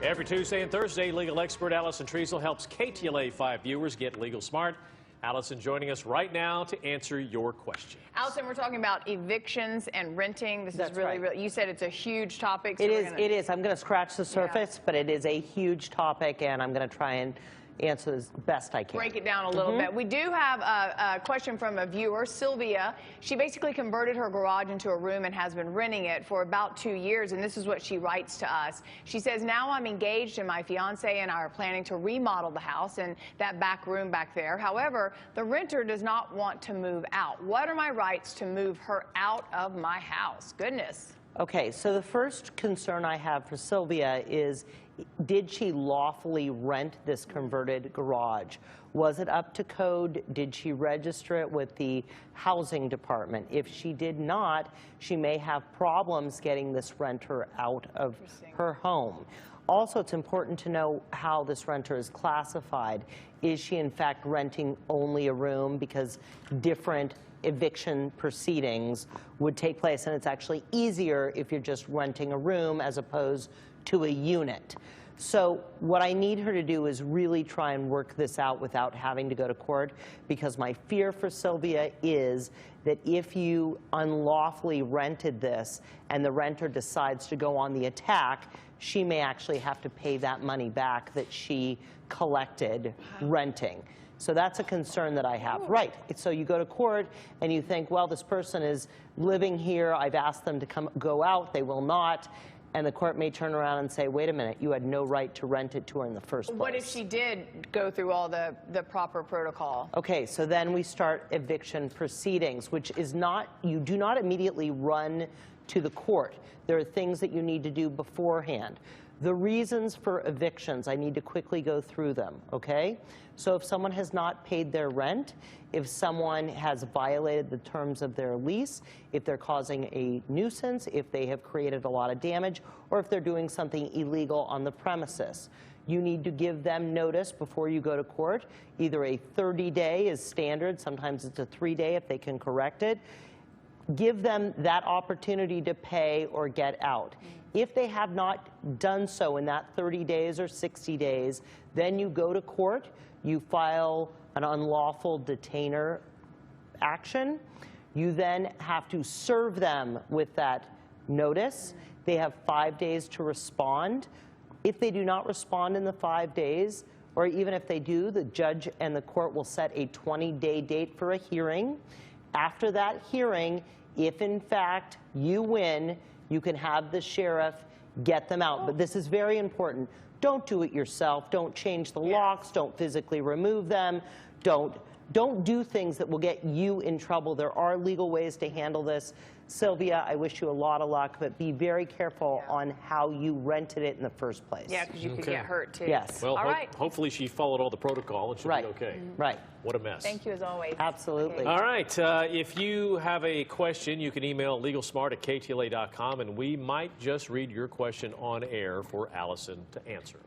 Every Tuesday and Thursday, legal expert Alison Triessl helps KTLA 5 viewers get legal smart. Allison joining us right now to answer your question. Allison, we're talking about evictions and renting. This is really, right. you said it's a huge topic. So it is. I'm going to scratch the surface, but it is a huge topic, and I'm going to try and answer as best I can. Break it down a little bit. We do have a question from a viewer, Sylvia. She basically converted her garage into a room and has been renting it for about 2 years, and this is what she writes to us. She says, now I'm engaged and my fiance and I are planning to remodel the house and that back room back there. However, the renter does not want to move out. What are my rights to move her out of my house? Goodness. Okay, so the first concern I have for Sylvia is, did she lawfully rent this converted garage? Was it up to code? Did she register it with the housing department? If she did not, she may have problems getting this renter out of her home. Also, it's important to know how this renter is classified. Is she in fact renting only a room, because different eviction proceedings would take place, and it's actually easier if you're just renting a room as opposed to a unit. So what I need her to do is really try and work this out without having to go to court, because my fear for Sylvia is that if you unlawfully rented this and the renter decides to go on the attack, she may actually have to pay that money back that she collected renting. So that's a concern that I have. Right. So you go to court and you think, well, this person is living here. I've asked them to go out. They will not. And the court may turn around and say, wait a minute, you had no right to rent it to her in the first place. What if she did go through all the proper protocol? Okay, so then we start eviction proceedings, which is not, you do not immediately run to the court. There are things that you need to do beforehand. The reasons for evictions, I need to quickly go through them, okay? So if someone has not paid their rent, if someone has violated the terms of their lease, if they're causing a nuisance, if they have created a lot of damage, or if they're doing something illegal on the premises. You need to give them notice before you go to court. Either a 30-day is standard, sometimes it's a 3-day if they can correct it. Give them that opportunity to pay or get out. If they have not done so in that 30 days or 60 days, then you go to court, you file an unlawful detainer action. You then have to serve them with that notice. They have 5 days to respond. If they do not respond in the 5 days, or even if they do, the judge and the court will set a 20-day date for a hearing. After that hearing, if in fact you win, you can have the sheriff get them out. But this is very important. Don't do it yourself. Don't change the locks. Don't physically remove them. Don't do things that will get you in trouble. There are legal ways to handle this. Sylvia, I wish you a lot of luck, but be very careful on how you rented it in the first place. Yeah, because you could get hurt, too. Yes. Well, hopefully she followed all the protocol and she'll be okay. Right. What a mess. Thank you, as always. Absolutely. All right. If you have a question, you can email legalsmart@ktla.com, and we might just read your question on air for Allison to answer.